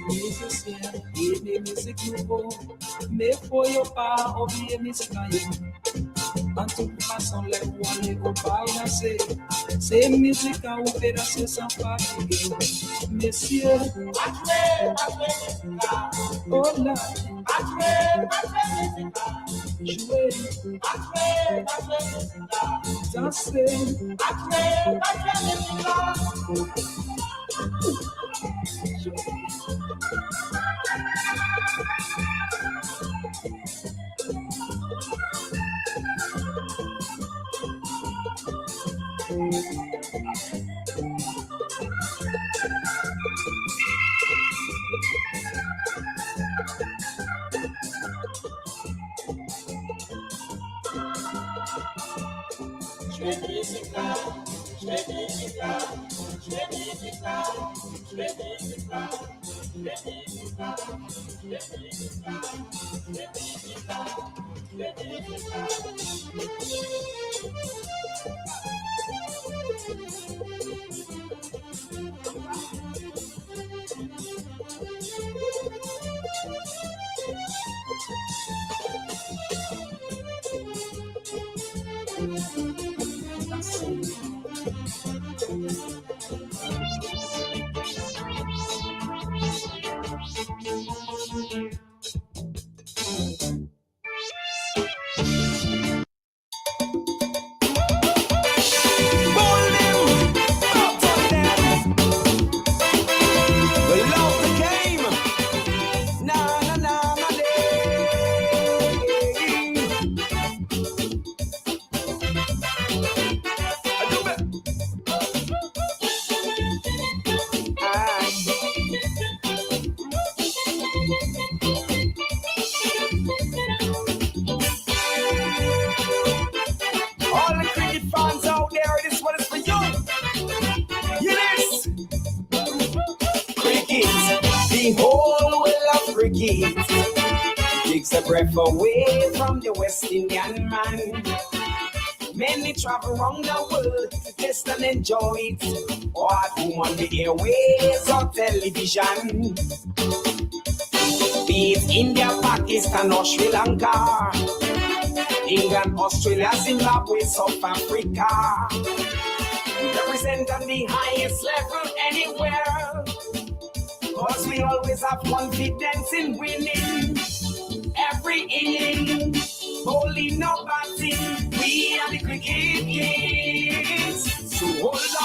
Musicien, aimer musique nouveau, mais faut yo pas oublier musique aïe. En toute façon, les voix au pas danser, c'est musique à opération sans fatiguer. Messieurs, oh là, jouer, danser. Takes a breath away from the West Indian man. Many travel around the world to test and enjoy it, or at home on the airways or television. Be it India, Pakistan or Sri Lanka, England, Australia, Zimbabwe, South Africa. Represent on the highest level anywhere, cause we always have confidence in winning every inning. Holy no batting, we are the cricket kings. So hold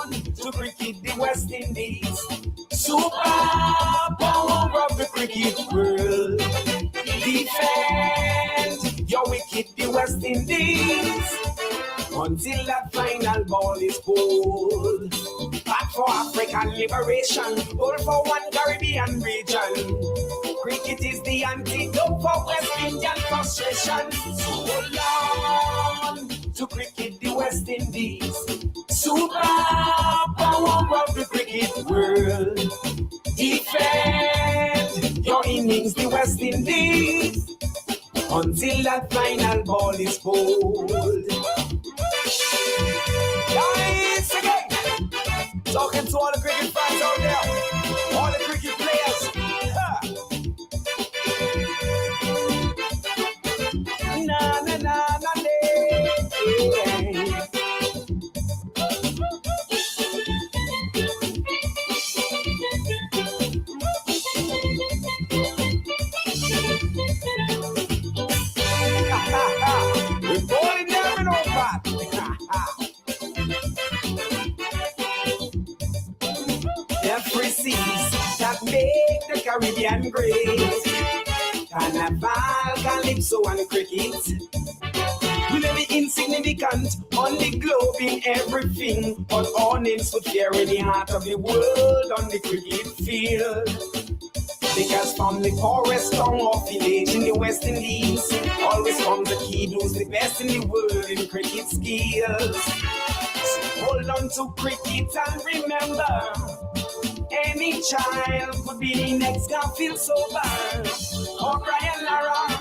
on to cricket, the West Indies. Super power of the cricket world. Defend your wicket, the West Indies, until that final ball is pulled. Back for African liberation, all for one Caribbean region. Cricket is the antidote for West Indian frustration. So hold on to cricket, the West Indies. Super power of the cricket world. Defend your innings, the West Indies, until that final ball is pulled. Guys, again, talking to all the cricket fans out there, all the cricket players. Na na na na na. We're falling down and over. Every seas that make the Caribbean great. Carnival, calypso, and cricket will never be insignificant on the globe in everything, but our names would fear in the heart of the world on the cricket field. Because from the poorest town or village in the West Indies, always comes the kid who's the best in the world in cricket skills. Hold on to cricket and remember, any child could be the next Garfield Sober, or Brian Lara,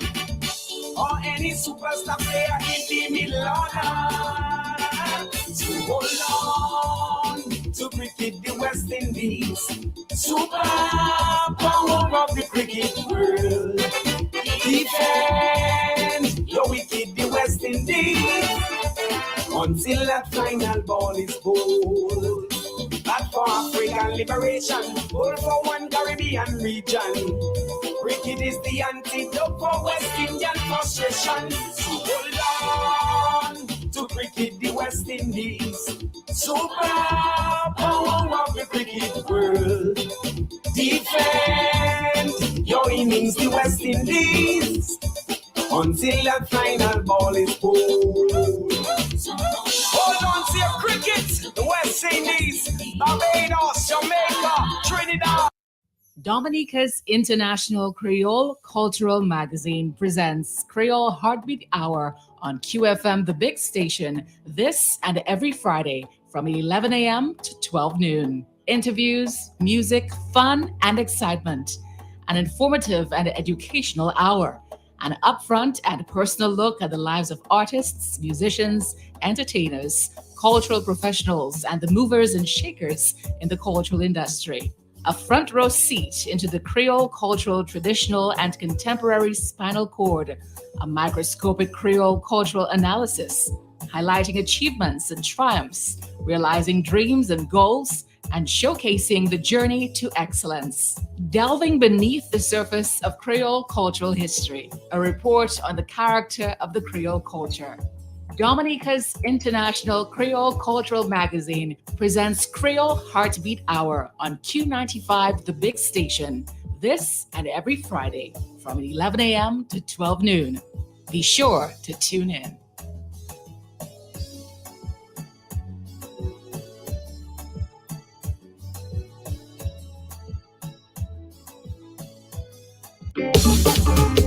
or any superstar player in the middle order. So hold on to cricket, the West Indies, super power of the cricket world. Defend your wicked, the West Indies, until that final ball is bowled. Bat for African liberation, ball for one Caribbean region. Cricket is the antidote for West Indian frustration. So hold on to cricket, the West Indies, super power of the cricket world. Defend your innings, the West Indies, until that final ball is bowled. Hold on to your cricket, the West Indies, Barbados, Jamaica, Trinidad. Dominica's International Creole Cultural Magazine presents Creole Heartbeat Hour on QFM, the big station, this and every Friday from 11 a.m. to 12 noon. Interviews, music, fun, and excitement. An informative and educational hour. An upfront and personal look at the lives of artists, musicians, entertainers, cultural professionals, and the movers and shakers in the cultural industry. A front row seat into the Creole cultural, traditional, and contemporary spinal cord. A microscopic Creole cultural analysis, highlighting achievements and triumphs, realizing dreams and goals, and showcasing the journey to excellence. Delving beneath the surface of Creole cultural history, a report on the character of the Creole culture. Dominica's International Creole Cultural Magazine presents Creole Heartbeat Hour on Q95, the big station, this and every Friday from 11 a.m. to 12 noon. Be sure to tune in.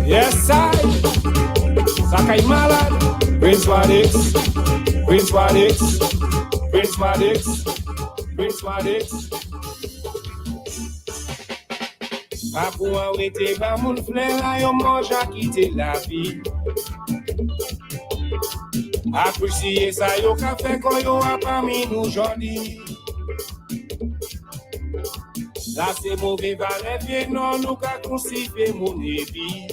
Yes, I. Sakai Malad. Prince Wadix. Prince Wadix. Prince Wadix. Prince Wadix. Papou an wete ba moun fle la yo manja kite la vi. Appreciye sa yo ka fe ko yo apami nou jodi. La se mouve vale vie non nou ka konsife moun evi.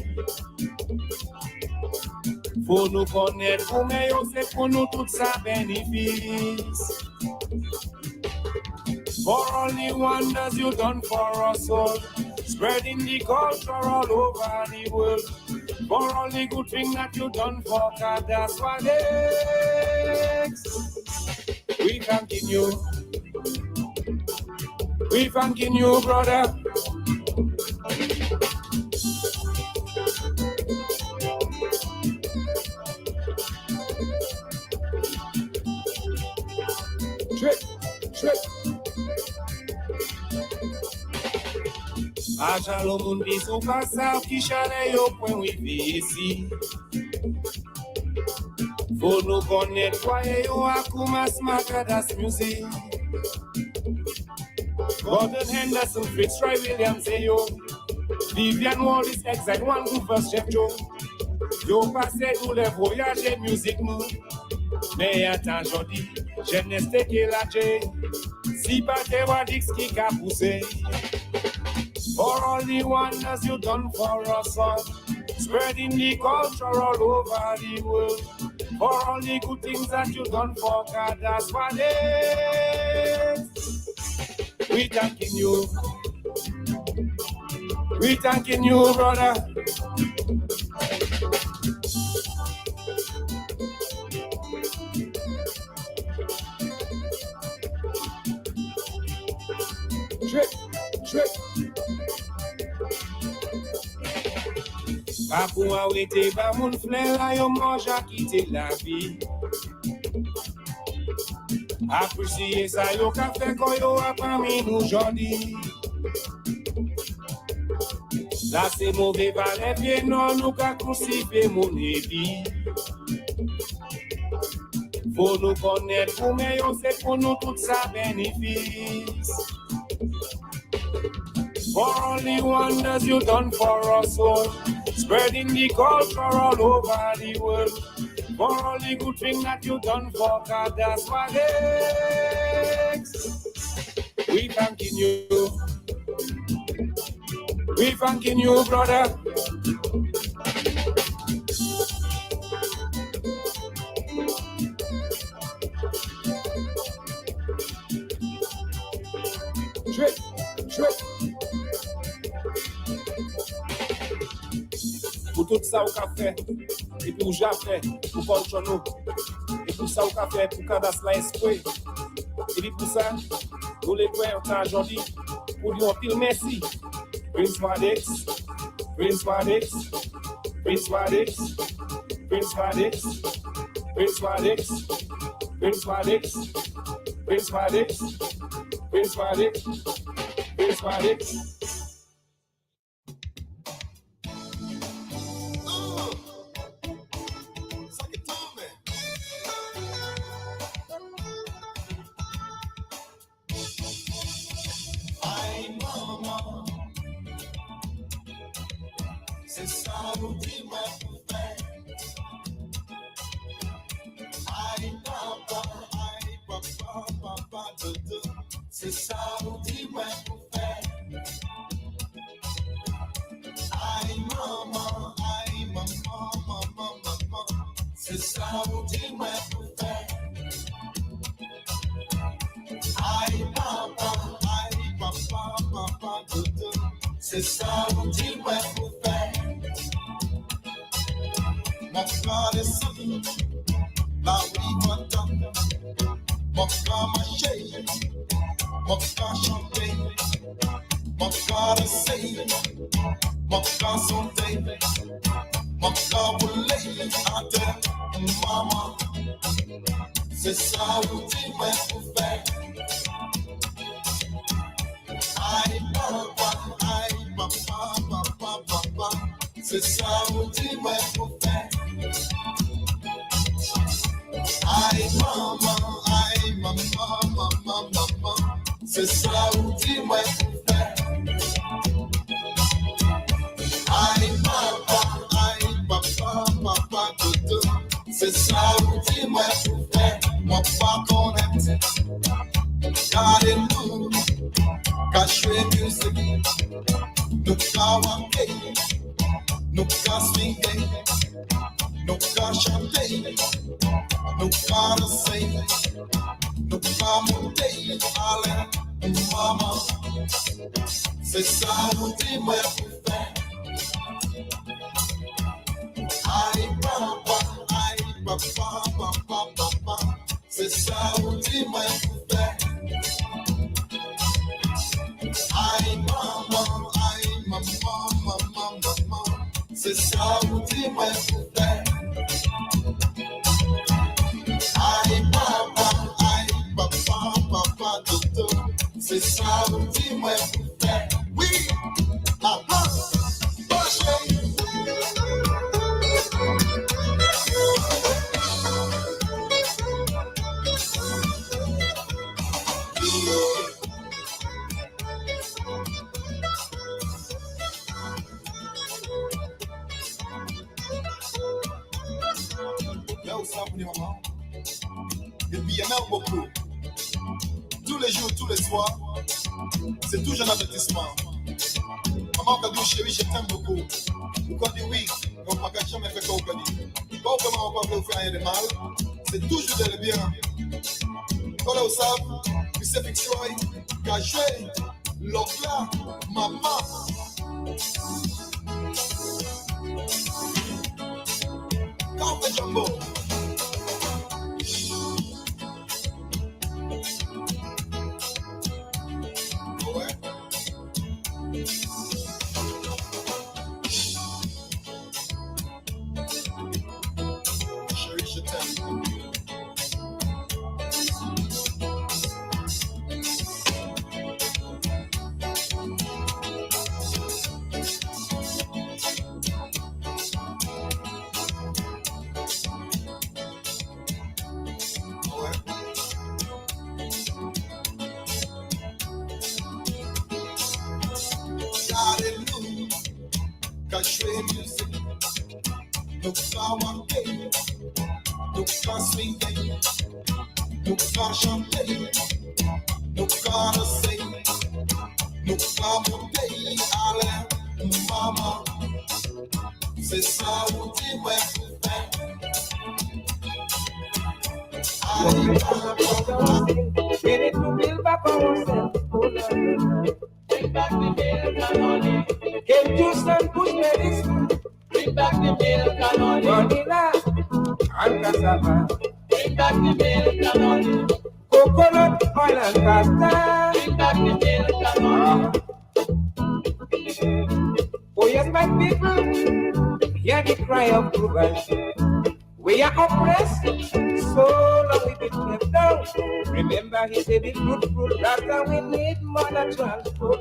Faut nous connaître pour meilleur, c'est pour nous tout ça bénéfice. For only wonders you done for us all, spreading the culture all over the world. For only good thing that you done for God, that's what it is. We thanking you. We thanking you, brother. Trick. Aja lo moun di sou pasa ki chale yo pwen wive esi. Fo nou konet kwaye yo akuma smakadas music. Gordon Henderson, Fitzroy Williams, yo. Vivian Wallace, Exact One, Rufus Chef Joe. Yo passe tout le voyage musique nous. Mais attends jodi, jeunesse te ke la che. Si pas te Wadix qui ka poussé. For all the wonders you done for us all, spreading the culture all over the world. For all the good things that you done for God, that's what it is. We thanking you. We thanking you, brother. Trick. Papou an wete ba moun fle la yo manja kite la vi. Appreciye sa yo ka fe ko yo apami nou jodi. La se mouve vale vie non nou ka konsife moun evi. Faut nous connaître pour meilleur, c'est pour nous tout ça bénéfice. For only wonders you done for us all, spreading the culture all over the world. For all the good things that you done for God, that's what Wadix. We thanking you. We thanking you, brother. Trip. Pour tout ça au café, et pour Jafé, pour Colchono, et pour ça au café, pour Candace la esprit. Et puis pour ça, nous les voyons aujourd'hui, pour dire un pile merci. Prince Wadix, Prince Wadix, Prince Wadix, Prince Wadix, Prince Wadix, Prince Wadix, Prince Wadix, Prince Wadix, Prince Wadix. C'est ça nous dit moi pour faire. Aïe papa, dodo. C'est ça nous dit moi pour faire. Aïe maman, maman. C'est ça nous dit moi pour faire. Aïe papa, dodo. C'est ça nous dit moi pour faire. Mon frère est sorti, la vie va tant. Mon frère marcher, mon frère chanter, mon frère essayer, mon frère sauter, mon frère rouler à terre, maman. C'est ça où tu m'as pour faire. Aïe papa, papa. C'est ça où tu m'as pour faire. Aïe maman. C'est ça où tu m'as pour faire. Aïe papa, dodo. C'est ça où tu m'as pour faire. Mon pas connecté. Gardez-nous, cachez musique. Nous cawaker, nous swinguer, nous chanter, nous danser, nous monter, aller, maman. C'est ça où tu m'as pour faire. Aïe papa. C'est ça où tu m'as pour faire. Aïe maman. C'est ça où tu m'as pour faire. Aïe papa, dodo. C'est ça où tu m'as pour faire. Oui, là où ça vous maman. Et puis il y en a beaucoup. Tous les jours, tous les soirs, c'est toujours un avertissement. Maman, quand dit chérie, je t'aime beaucoup. Ou quand dit oui, on ne va jamais faire comme on dit. Pas comment on va vous faire rien de mal. C'est toujours de le bien. Quand là où ça, tu sais fixer, qu'à jouer, l'opla, maman. Quand on fait jumbo. qu'à jouer musique, nous qu'à manquer, nous qu'à swinguer, nous qu'à chanter, nous qu'à danser, nous qu'à monter à l'air, maman. C'est ça où tu ouais pour faire. We need to build back ourselves. Bring back the milk and honey. Get juice and push medicine. Bring back the milk and honey. Vanilla and cassava. Bring back the milk and honey. Coconut oil and pasta. Bring back the milk and honey. Oh yes, my people, hear the cry of poverty. We are oppressed, so long we've been kept down. Remember, he said the fruit, that's how we need mother transport.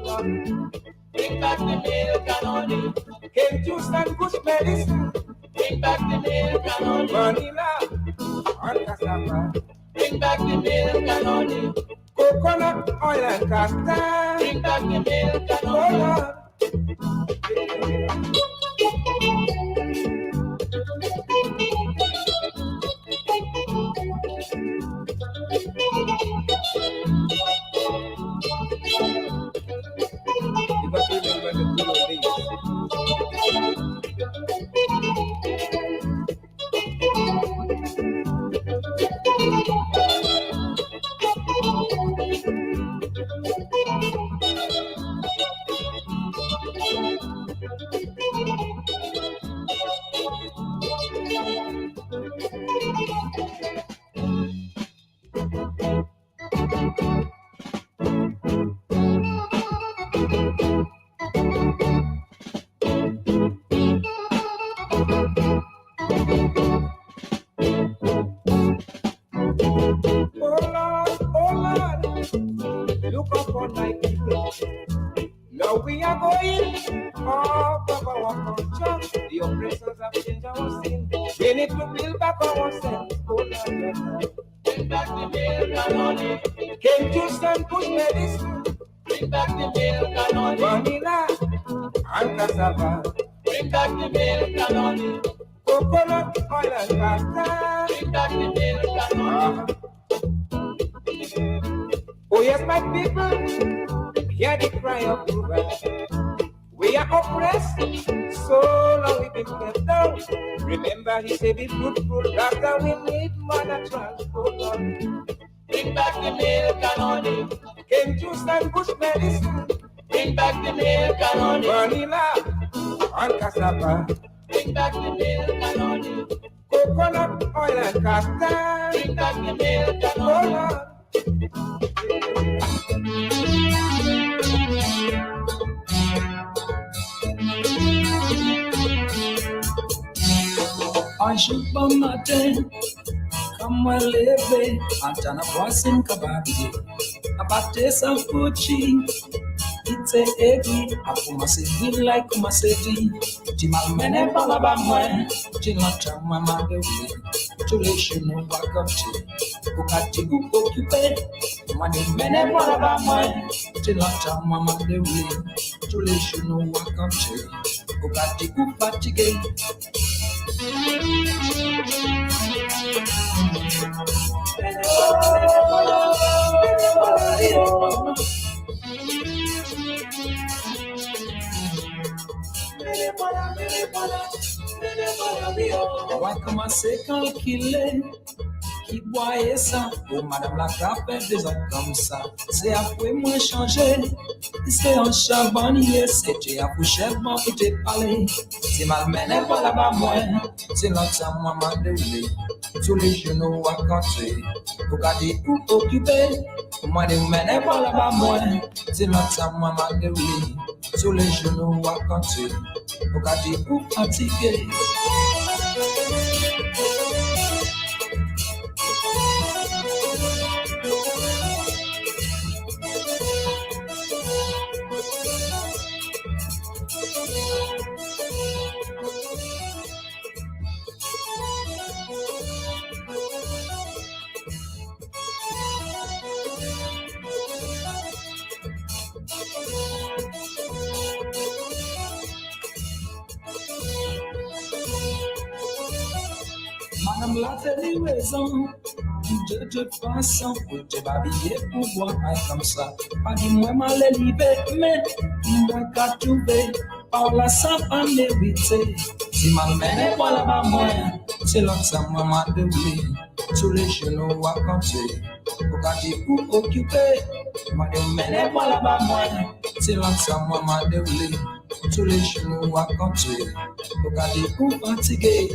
Bring back the milk and honey. Cane juice and bush medicine. Bring back the milk and honey. Vanilla and cassava. Bring back the milk and honey. Coconut oil and castor. Bring back the milk and honey. Now we are going up of our culture. The oppressors have changed our sin. We need to build back ourselves. Oh, Lord. Bring back the milk and honey. Cane juice and push medicine. Bring back the milk and honey. Vanilla and cassava. Bring back the milk and honey. Coconut oil and pasta. Bring back the milk and honey. Oh yes, my people, hear the cry of poverty. We are oppressed, so long we've been kept down. Remember, he said the fruit, that's how we need mother transport. Bring back the milk and honey. Cane juice and bush medicine. Bring back the milk and honey. Vanilla and cassava. Bring back the milk and honey. Coconut oil and castor. Bring back the milk and honey. Un jour bon matin, comme moi levé, en t'en avoir une cabane, abattre sans couchi, it's a eggy, a commencé vite like commencé dit, tu m'amènes par là-bas moi, tu l'entends maman de oui, tous les genoux va comme tu, au cas tu vous occupé, moi de m'amènes par là-bas moi, tu l'entends maman de oui, tous les genoux va comme tu, au cas tu vous fatigué. On va commencer calculer qui boit ça pour madame la café des autres comme ça. C'est après moi changer. C'est un charbonnier, c'était à coucher bon pour te parler. C'est mal mené par là-bas moi, c'est l'autre maman de oui. Tous les genoux à côté, pour garder tout occupé. Moi de mener par là-bas moi, c'est l'autre maman de oui. Tous les genoux à côté, pour garder tout fatigué. Madame la télé raison. De toute façon, tu vas bien pouvoir être comme ça. Pas dit moi mal élevé, mais moi qu'à trouver. Par la ça pas mérité. Si mal mené voilà bas moi, c'est là que ça moi m'a doublé. Tous les genoux à compter. Pour garder pour occuper. Madame mené voilà bas moi, c'est là que ça moi m'a doublé. Tous les genoux à compter. Pour garder pour fatiguer.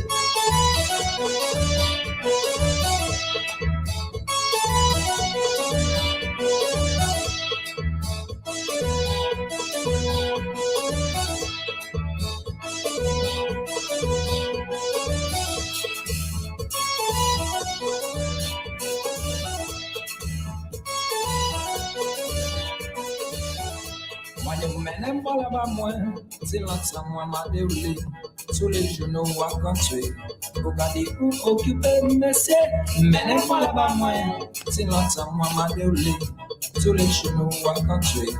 Menem voilà bas moi, c'est là que ça moi m'a déroulé. Sous les genoux à continuer. Pour garder pour occuper monsieur. Menem voilà bas moi, c'est là que ça moi m'a déroulé. Sous les genoux à continuer.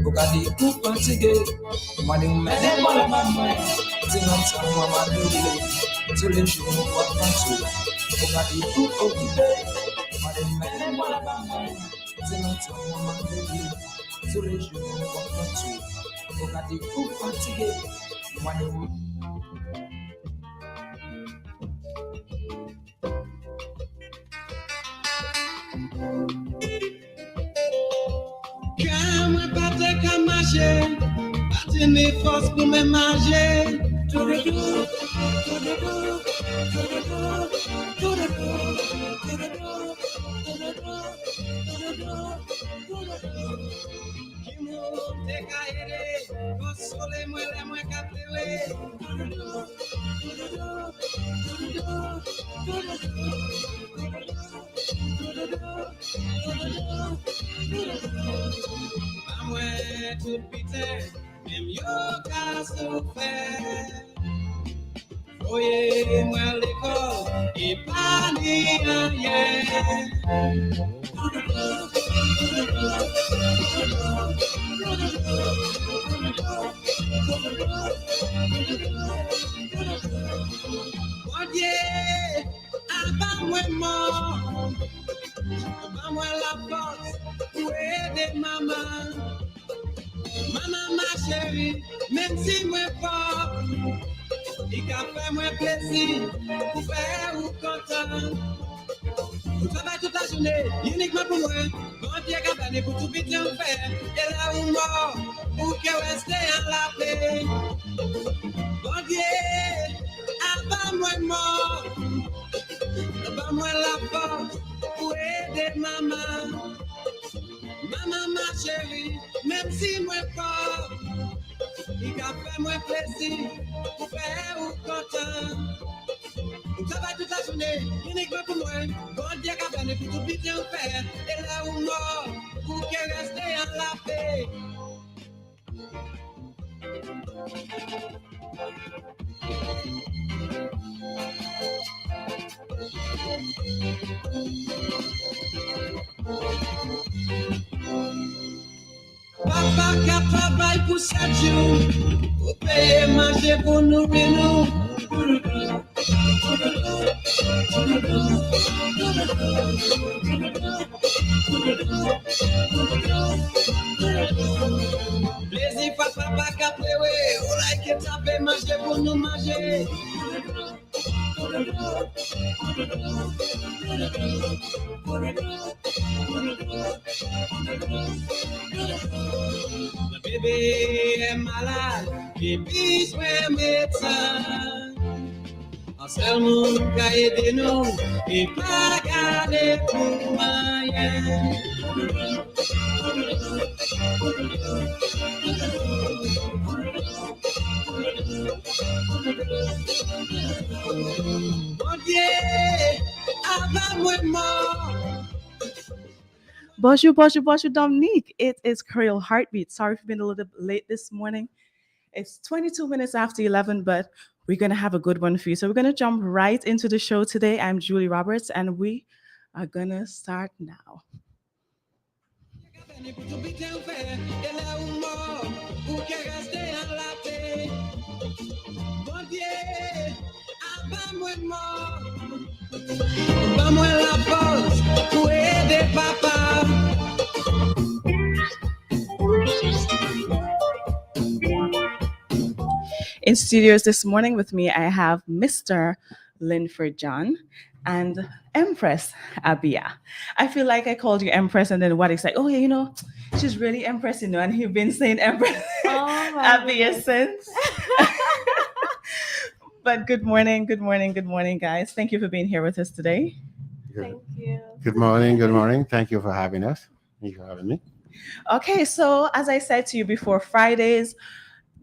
Pour garder pour fatiguer. Menem voilà bas moi, c'est là que ça moi m'a déroulé. Sous les genoux à continuer. Pour garder pour occuper. Menem voilà bas moi, c'est là que ça moi m'a déroulé. Sur les genoux, on va continuer. Regardez, vous fatigué. Quand moi pas te marcher, pas de mes forces pour me manger. Tout le tour, tout le tour, tout le tour, tout le tour, tout le tour, tout le tour, tout le tour, tout le tour. Te caeré, console muere muy captive. Vamos tout pite, même yo ka souffert. Oye, moi l'école et pas ni rien. Mon Dieu, abat-moi mort, abat-moi la force pour aider maman. Maman ma chérie, même si moi pas, il a fait moi plaisir pour faire ou content. Vous travaillez toute la journée, uniquement pour moi. Bon Dieu, cabane pour tout vite en faire. Et là où mort, pour que rester en la paix. Bon Dieu, abat-moi mort, abat-moi la force pour aider maman. Maman ma chérie, même si moi pas, il a fait moi plaisir pour faire ou content. Vous travaillez toute la journée, uniquement pour moi. Bon Dieu, cabane pour tout vite en faire. Et là où mort, pour que rester en la paix. Papa qui travaille pour 7 jours, pour payer manger pour nourrir nous. Plaisir papa pas qu'à pleurer, on like it taper manger pour nous manger. Le bébé est malade, et puis je vais médecin. Un seul monde qui a aidé nous, et pas garder pour moyen. Mon Dieu, abat-moi mort. Bonjour, bonjour, bonjour, Dominique. It is Creole Heartbeat. Sorry for being a little bit late this morning. It's 22 minutes after 11, but we're going to have a good one for you. So we're going to jump right into the show today. I'm Julie Roberts, and we are going to start now. Vamos a la pause, puede papá. In studios this morning with me, I have Mr. Linford John and Empress Abia. I feel like I called you Empress, and then Wadix like, oh yeah, she's really Empress, and you've been saying Empress Abia since. But good morning, guys. Thank you for being here with us today. Thank you. Good morning. Thank you for having us. Thank you for having me. Okay, so as I said to you before, Fridays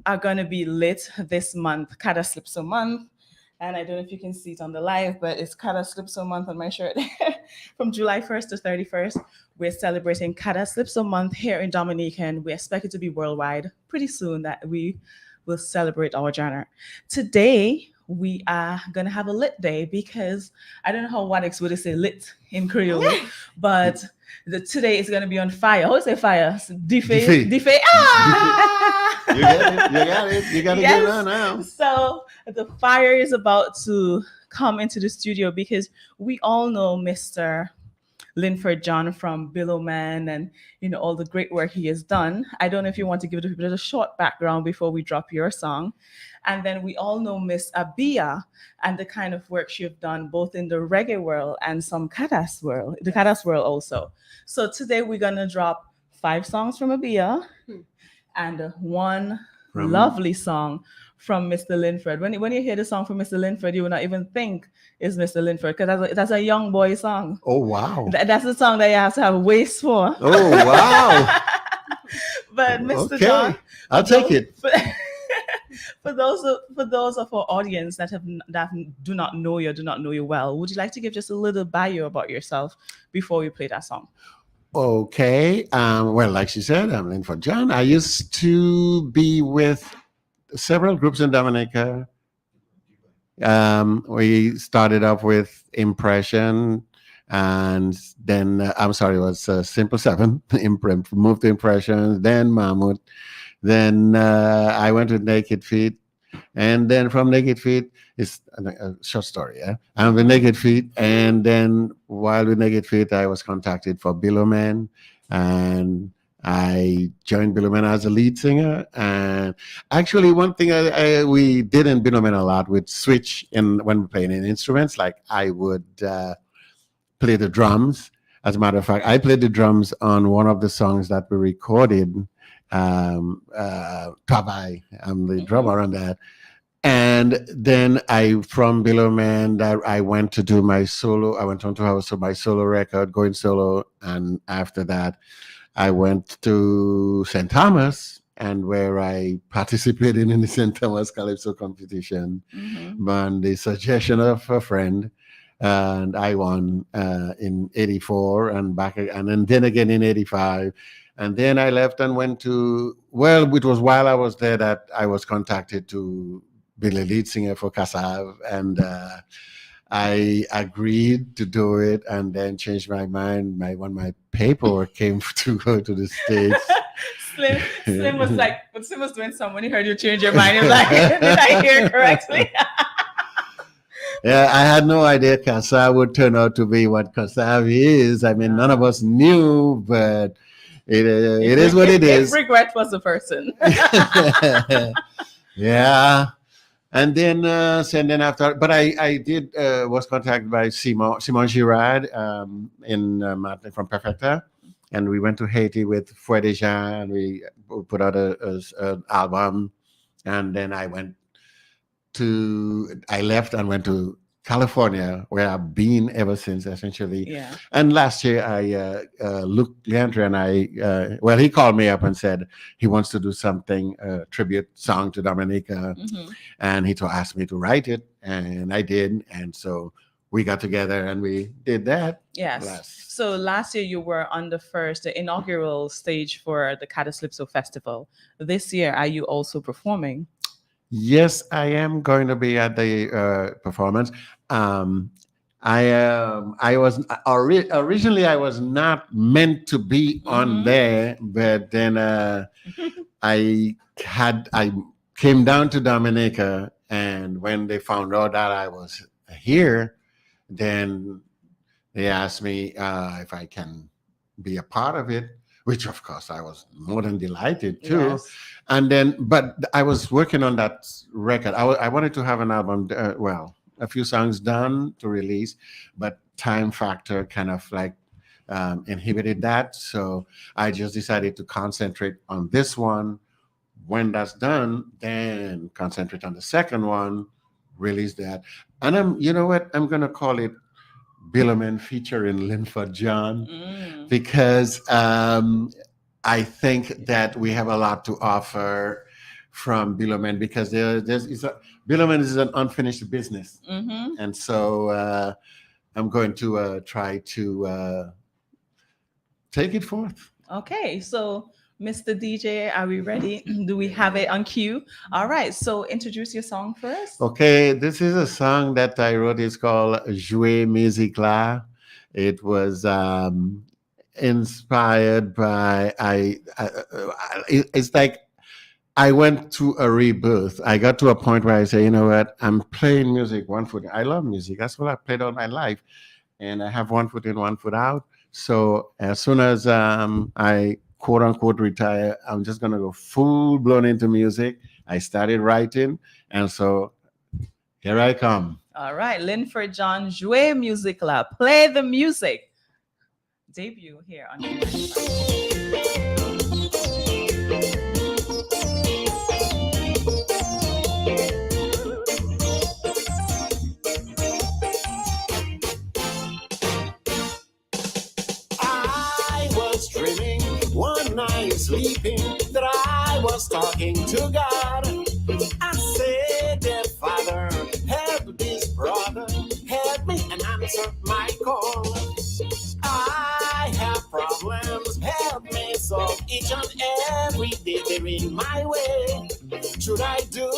are going to be lit this month, Kada Slipso month. And I don't know if you can see it on the live, but it's Kada Slipso month on my shirt. From July 1st to 31st, we're celebrating Kada Slipso month here in Dominica, and we expect it to be worldwide pretty soon that we will celebrate our genre. Today, we are going to have a lit day because I don't know how Wadix would say lit in Creole, but today is going to be on fire. How do you say fire? Defe. Ah! You got it. You got to get it on now. So the fire is about to come into the studio because we all know Mr. Linford John from Billowman and all the great work he has done. I don't know if you want to give it a bit of a short background before we drop your song. And then we all know Miss Abia and the kind of work she has done both in the reggae world and some Kadas world, the Kadas world also. So today we're gonna drop 5 songs from Abia and one lovely song from Mr. Linford. When you hear the song from Mr. Linford, you will not even think it's Mr. Linford because that's a young boy song. Oh, wow. That's the song that you have to have a waist for. Oh, wow. But Mr. Okay. John, I'll take it. For those of our audience that do not know you well, would you like to give just a little bio about yourself before we play that song? Okay. Well, like she said, I'm Linford John. I used to be with several groups in Dominica. We started off with Impression, and then it was Simple Seven. Moved to Impressions, then Mahmoud. Then I went with Naked Feet, and then from Naked Feet, it's a short story. Yeah, I'm with Naked Feet, and then while with Naked Feet, I was contacted for Billowman, and I joined Billowman as a lead singer. And actually, one thing we did in Billowman a lot, we'd switch when we're playing in instruments. Like I would play the drums. As a matter of fact, I played the drums on one of the songs that we recorded. Tabai, I'm the drummer on that. And then from Billowman, I went to do my solo. I went on to have my solo record, going solo. And after that, I went to St. Thomas, and where I participated in the St. Thomas Calypso competition on the suggestion of a friend. And I won in 84 and then again in 85. And then I left and went to, it was while I was there that I was contacted to be the lead singer for Kassav. And I agreed to do it and then changed my mind when my paperwork came to go to the States. Slim was like, but Slim was doing something when he heard you change your mind. He was like, did I hear correctly? Yeah, I had no idea Kassav would turn out to be what Kassav is. I mean, none of us knew, but it is what it is. Regret was the person. Yeah. And then after, but I did was contacted by Simon Girard from Perfecta, and we went to Haiti with Fouet de Jean, and we put out an album, and then I left and went to California, where I've been ever since, essentially. Yeah. And last year, Luke Leandre and he called me up and said he wants to do something, a tribute song to Dominica. And he asked me to write it, and I did. And so we got together and we did that. Yes. So last year you were on the inaugural stage for the Calypso Festival. This year, are you also performing? Yes, I am going to be at the performance. I was originally I was not meant to be on there, but then I came down to Dominica And when they found out that I was here, then they asked me if I can be a part of it, which of course I was more than delighted to. Yes. And then, but I was working on that record. I wanted to have an album, a few songs done to release, but time factor kind of like inhibited that. So I just decided to concentrate on this one. When that's done, then concentrate on the second one, release that. And you know what? I'm going to call it Billowman featuring Linford John, because I think that we have a lot to offer from Billowman, because Billowman is an unfinished business. And so I'm going to try to take it forth. Okay, so Mr. DJ, are we ready? Do we have it on cue? All right, so introduce your song first. Okay, this is a song that I wrote. It's called Jouer Musique La. It was inspired by it's like I went to a rebirth. I got to a point where I say, you know what, I'm playing music one foot. I love music. That's what I played all my life, and I have one foot in, one foot out. So as soon as I quote unquote retire, I'm just gonna go full blown into music. I started writing, and so here I come. All right, Linford John, Jouer Musique La. Play the music. Debut here on I was dreaming one night sleeping that I was talking to God. I said, dear Father, help this brother, help me and answer my call. I have problems, help me solve each and every day they're in my way. Should I do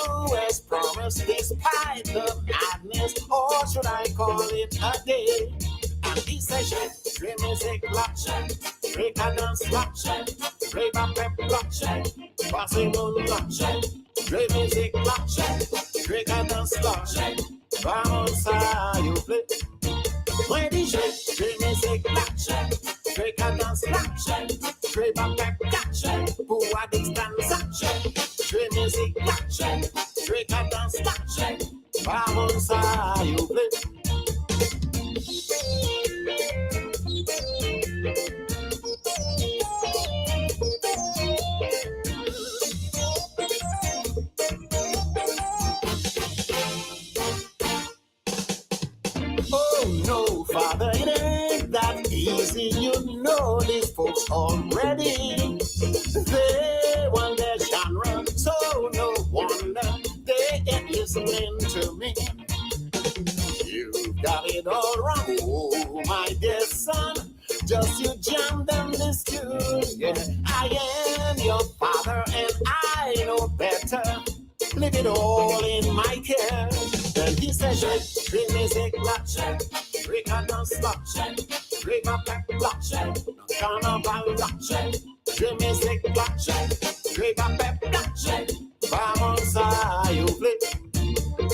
as promised despite the madness, or should I call it a day? And he said, dream music, blockchain, break a dance, blockchain, break a pep, blockchain, passing on blockchain, dream music, blockchain, break a dance, blockchain, vamos a you play. When he shake, dream music, blockchain, break a dance, blockchain, break a pep, blockchain, Wadix dance, blockchain, dream music, blockchain, break a dance, blockchain, vamos a you play. Oh no, Father, it ain't that easy. You know these folks already. They want their genre, so no wonder they ain't listening to me. You've got it all wrong, oh my dear son. Just you jam them this tune. Yeah, I am your father and I know better. Leave it all in my care. Then he said, dream music, blockchain, break a dance, blockchain, break a back, blockchain, carnival, blockchain, dream music, blockchain, break a back, blockchain, vamos a you play.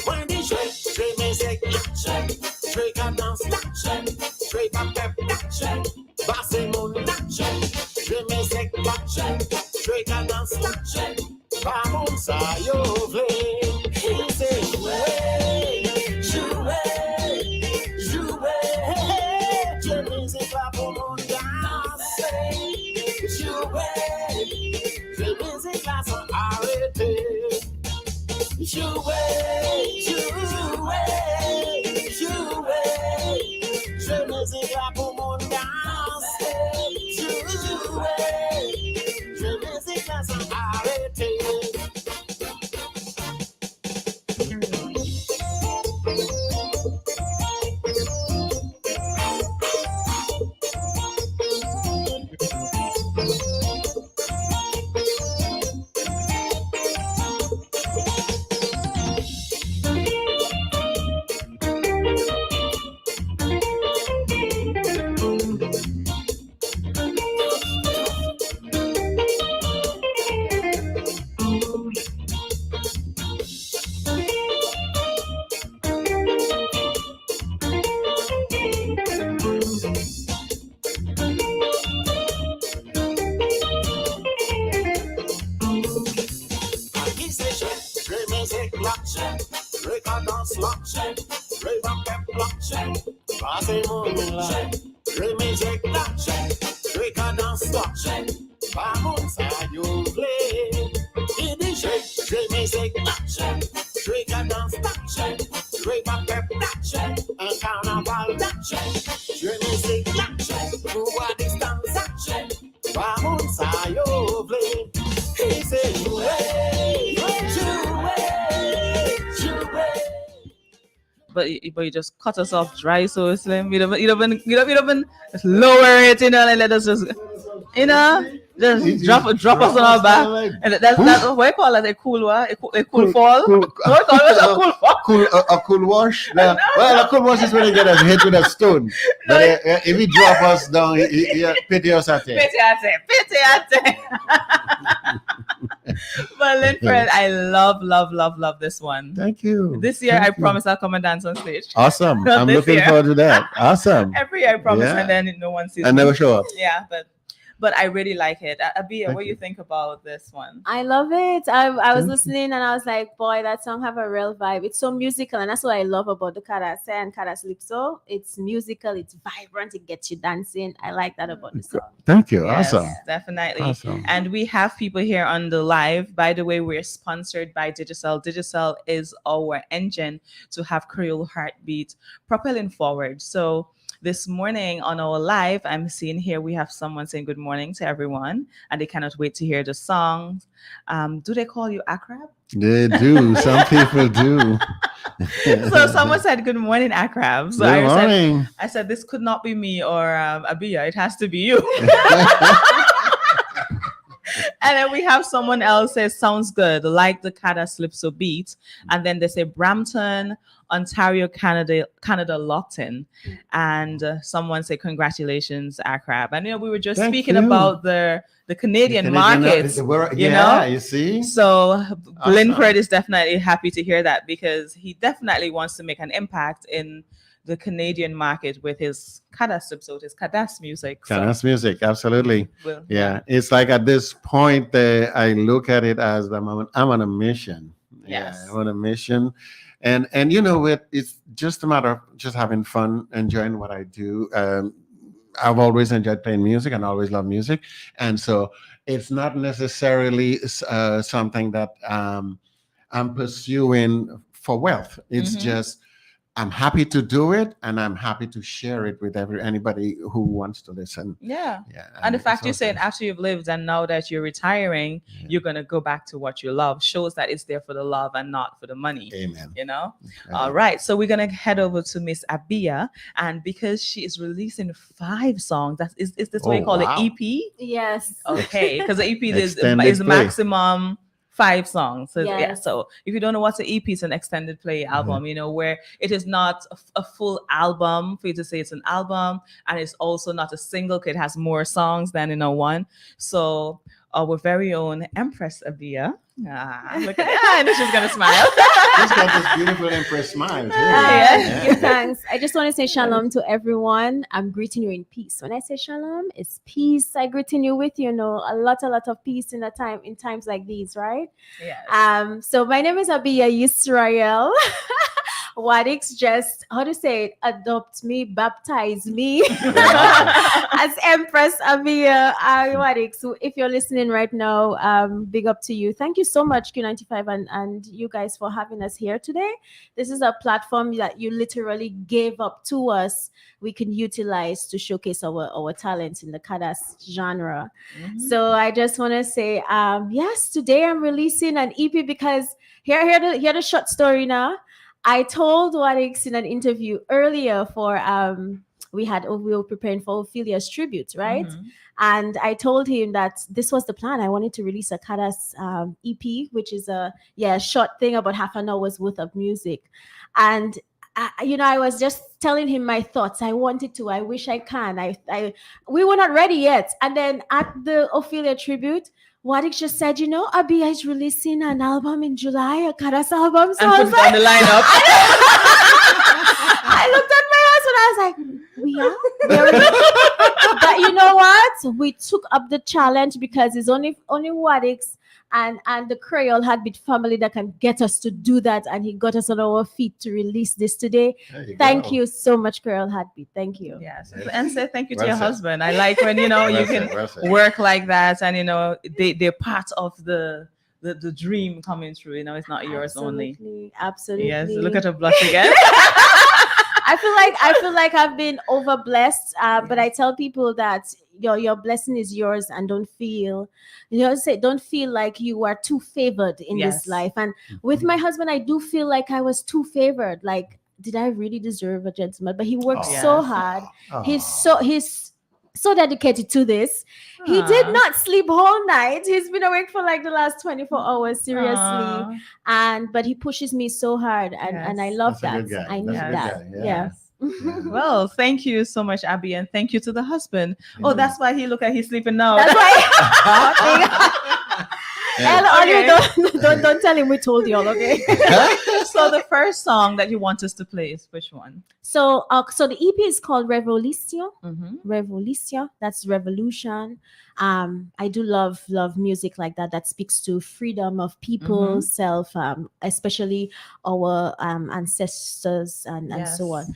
When he said, dream music, blockchain, break a dance, blockchain, break a back, blockchain, passing on blockchain, dream music, blockchain, break a dance, blockchain, vamos a you play. He said, jouer, je musique là pour mon danser. Jouer, je musique là sans arrêter. Jouer, je musique là pour mon danser. Jouer, je musique là sans arrêter. destruction. Vamos a play. In the shake music action. Drake and dance action. Drake and pep action. And carnival action. Drake music action. Wadix dance action. Vamos a play. He said, But you just cut us off dry, so Slim. You don't even just lower it, and let us just, just drop us on our back. And that's what I call it, a cool what? A cool fall. What I call it, a cool fall. A cool wash. Well, a cool wash is when you get us hit with a stone. But if he drop us down, pity us at it. Pity at it. But Linfred, I love this one. Thank you. This year, I promise I'll come and dance on stage. Awesome. I'm looking forward to that. Awesome. Every year, I promise, and then no one sees I never show up. Yeah, but I really like it. Abia, what do you think about this one? I love it. I was listening and I was like, boy, that song have a real vibe. It's so musical, and that's what I love about the Kadase and Kadaslypso. It's musical, it's vibrant, it gets you dancing. I like that about the song. Thank you. Yes, Awesome. Definitely. Awesome. And we have people here on the live. By the way, we're sponsored by Digicel. Digicel is our engine to have Creole Heartbeat propelling forward. So this morning on our live, I'm seeing here we have someone saying good morning to everyone, and they cannot wait to hear the song. Do they call you Akrab? They do. Some people do. So someone said good morning, Akrab. So Good morning. I said this could not be me or Abia. It has to be you. And then we have someone else says sounds good, like the Kadaslypso beat. And then they say Brampton, Ontario, Canada locked in. And someone say congratulations, Akrab. And we were just speaking about the Canadian market. You see. So Linfred is definitely happy to hear that, because he definitely wants to make an impact in the Canadian market with his Kadaslypso, his Kadas music. Kadas music, absolutely. Well, yeah, it's like at this point, I look at it as I'm on a mission. Yes. Yeah, I'm on a mission. And it's just a matter of just having fun, enjoying what I do. I've always enjoyed playing music and always loved music. And so it's not necessarily something that I'm pursuing for wealth. It's just, I'm happy to do it, and I'm happy to share it with anybody who wants to listen. Yeah. And the fact you're saying after you've lived and now that you're retiring, you're going to go back to what you love shows that it's there for the love and not for the money. Amen. All right. So we're going to head over to Miss Abia, and because she is releasing 5 songs, is this what you call it, EP? Yes. Okay. Because the EP is Extended the play. maximum 5 songs. So, Yes. yeah. So if you don't know what's an EP, it's an extended play album, where it is not a full album for you to say it's an album, and it's also not a single, because it has more songs than one. So our very own Empress Abia. Look at that. I know she's gonna smile. She's got this beautiful Empress smile. Too. Give thanks. I just want to say shalom to everyone. I'm greeting you in peace. When I say shalom, it's peace. I greeting you with a lot of peace in times like these, right? Yes. So my name is Abia Yisrael. Wadix just, adopt me, baptize me as Empress Abia Wadix. So if you're listening right now, big up to you. Thank you so much, Q95 and you guys, for having us here today. This is a platform that you literally gave up to us. We can utilize to showcase our talents in the Kadas genre. So I just want to say, yes, today I'm releasing an EP, because hear the short story now. I told Wadix in an interview earlier for we were preparing for Ophelia's tribute, right? And I told him that this was the plan. I wanted to release a Kadas EP, which is a short thing, about half an hour's worth of music. And I was just telling him my thoughts. I wanted to. I wish I can. We were not ready yet. And then at the Ophelia tribute, Wadix just said, Abia is releasing an album in July, a Kadas album. So and I was put it on the lineup. I looked at my husband. I was like, we are. But you know what? We took up the challenge, because it's only Wadix and the Creole Heartbeat family that can get us to do that, and he got us on our feet to release this today. Thank you so much, Creole Heartbeat. Thank you. Yes, and say thank you to Well your said. husband. I like when you Well you said, can well said. work like that, and they're part of the dream coming true. It's not yours only. Absolutely. Yes, look at her blush again. I feel like I've been over blessed, but I tell people that your blessing is yours, and don't feel like you are too favored in Yes. this life. And with my husband, I do feel like I was too favored. Like, did I really deserve a gentleman? But he worked so Yes. hard. Oh. He's so dedicated to this. He did not sleep all night. He's been awake for like the last 24 hours, seriously. But he pushes me so hard, and I love That's a that. good guy. I need That's a good that. guy. Yeah. Well, thank you so much, Abby, and thank you to the husband. Oh, that's why he look like he's sleeping now. That's why. Okay. Don't tell him we told you all, okay? So the first song that you want us to play is which one? So the EP is called Revolution. Mm-hmm. Revolution. That's revolution. I do love music like that speaks to freedom of people, self, especially our ancestors and so on.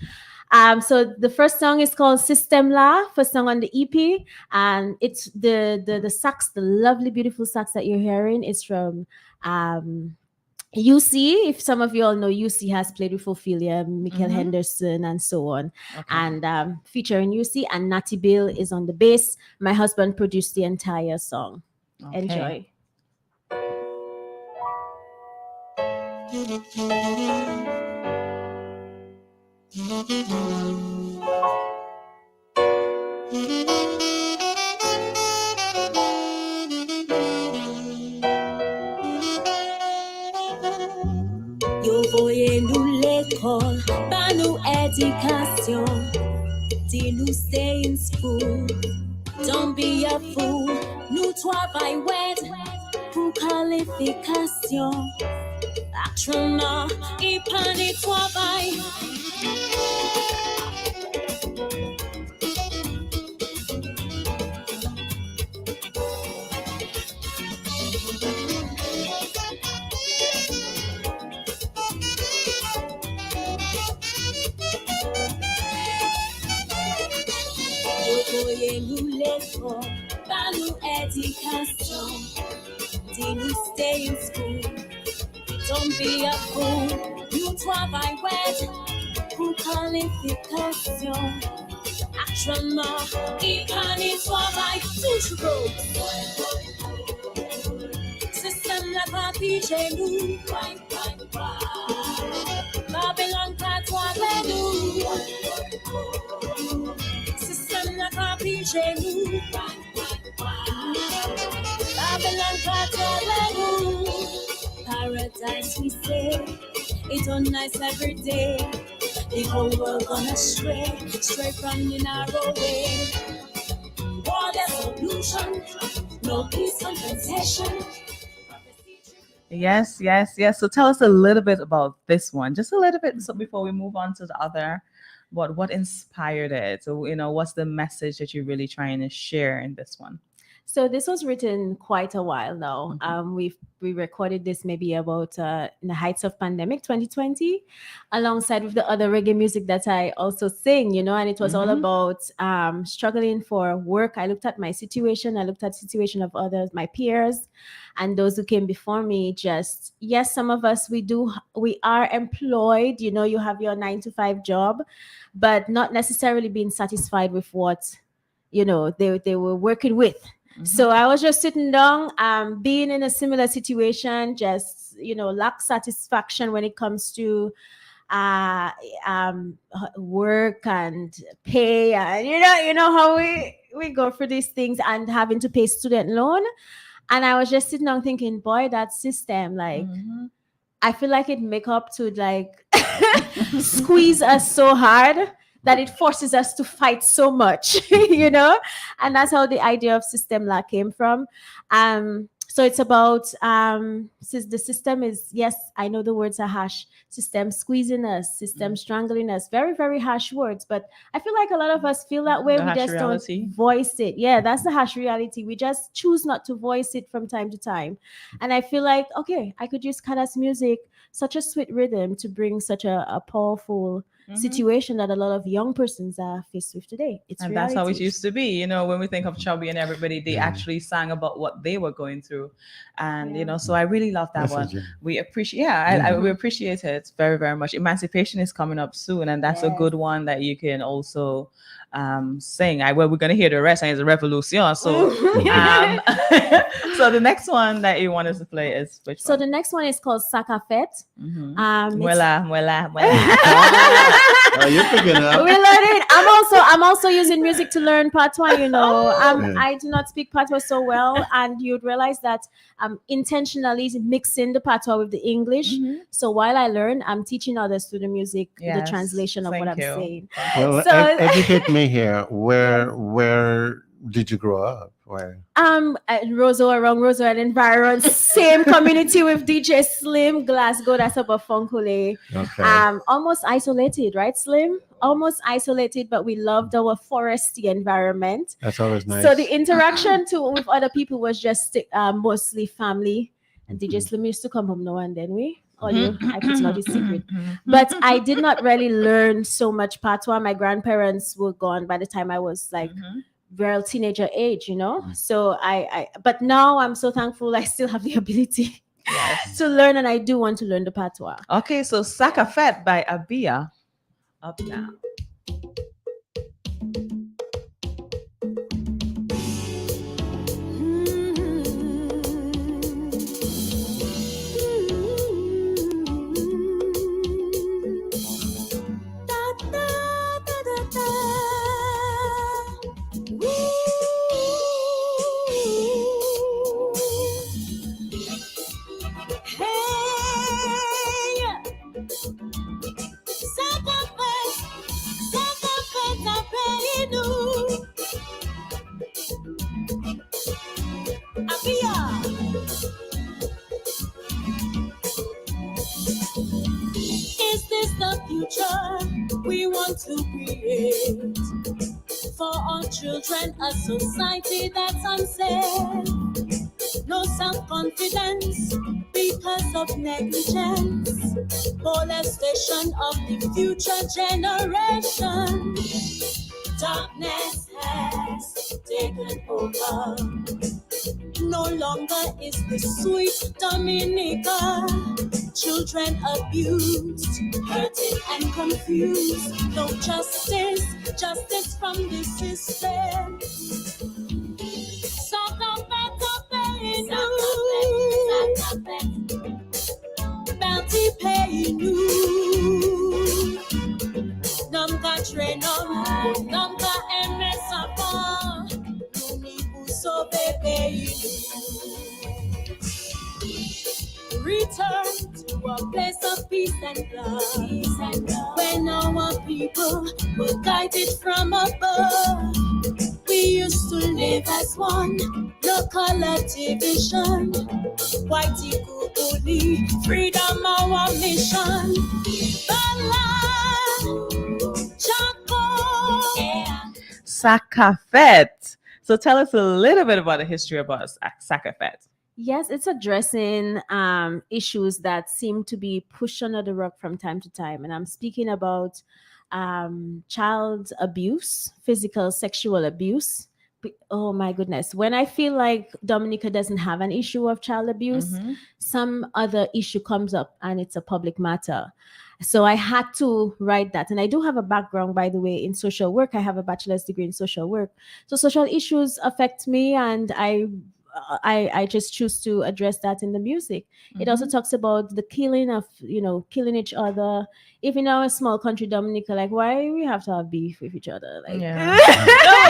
So the first song is called System La, first song on the EP, and it's the sax, the lovely, beautiful sax that you're hearing is from UC. If some of you all know, UC has played with Ophelia, Michael Henderson, and so on, and featuring UC, and Natty Bill is on the bass. My husband produced the entire song. Okay. Enjoy. Yo voyez nous l'école, pas nous éducation. Dis-nous stay in school, don't be a fool. Nous travail wet pour qualification. Actuellement, il pas de travail. Voyez-nous l'école, pas nous éducation. Dis-nous stay in school, don't be a fool. Nous travail wet pour qualification. Actuellement, il pas de travail toujours. Système la papille chez nous. Babylon pas toi nous. Système la papille chez nous. Babylon pas toi nous. Paradise we say, it's on nice every day. The whole world gonna stray from the narrow way. War solution, no peace compensation. Yes. So tell us a little bit about this one, just a little bit, so before we move on to the other. What inspired it? So what's the message that you're really trying to share in this one? So this was written quite a while now. We recorded this maybe about in the heights of pandemic 2020, alongside with the other reggae music that I also sing, and it was all about struggling for work. I looked at my situation. I looked at the situation of others, my peers, and those who came before me. Just, yes, some of us, we are employed, you have your 9-to-5 job, but not necessarily being satisfied with what, they were working with. So I was just sitting down, being in a similar situation, just, lack satisfaction when it comes to work and pay, and how we go through these things, and having to pay student loan. And I was just sitting down thinking, boy, that system, like, I feel like it make up to like squeeze us so hard that it forces us to fight so much, and that's how the idea of System La came from. So it's about since the system is, yes, I know the words are harsh, system squeezing us, system strangling us, very, very harsh words. But I feel like a lot of us feel that way. The We harsh just reality. don't voice it. Yeah, that's the harsh reality. We just choose not to voice it from time to time. And I feel like, okay, I could use Kada's music, such a sweet rhythm, to bring such a powerful situation that a lot of young persons are faced with today. It's And that's how it reality. used to be. You know, when we think of Chubby and everybody, they actually sang about what they were going through. And, you know, so I really love that one. Messaging. We appreciate, we appreciate it very, very much. Emancipation is coming up soon. And that's a good one that you can also sing. Well, we're going to hear the rest. And it's a revolution. So, so the next one that you want us to play is which So one? the next one is called Sakafet. Mwela, mwela, mwela. Oh, you're picking up. We learn it. I'm also using music to learn patois. You know, I do not speak patois so well, and you'd realize that I'm intentionally mixing the patois with the English. So while I learn, I'm teaching others through the music, the Yes, translation of what I'm thank you. saying. Well, So- educate me here. Where did you grow up? Where? At Roseau, around Roseau and environ, same community with DJ Slim, Glasgow. That's above Funkule. Okay. Almost isolated, right, Slim? Almost isolated, but we loved our foresty environment. That's always nice. So the interaction with other people was just mostly family. And DJ Slim used to come home now and then. I put out his secret. But I did not really learn so much patois. My grandparents were gone by the time I was like real teenager age, you know. So but now I'm so thankful I still have the ability to learn, and I do want to learn the patois. Okay, so Sakafet by Abia. Up now. Is this the future we want to create for our children? A society that's unsafe, no self-confidence because of negligence, molestation of the future generation. Darkness has taken over. No longer is the sweet Dominica. Children abused, hurted and confused. No justice, justice from the system. Bounty pay you. Number train number MSA. So baby, return to a place of peace and love, when our people were guided from above. We used to live as one, no color division. Whitey Kukuli, freedom our mission. Sakafet. So tell us a little bit about the history about Sakafet. Yes, it's addressing issues that seem to be pushed under the rug from time to time. And I'm speaking about child abuse, physical, sexual abuse. Oh my goodness. When I feel like Dominica doesn't have an issue of child abuse, some other issue comes up and it's a public matter. So I had to write that. And I do have a background, by the way, in social work. I have a bachelor's degree in social work. So social issues affect me, and I just choose to address that in the music. It also talks about the killing of, killing each other. Even in our small country, Dominica, like, why we have to have beef with each other? Like, no,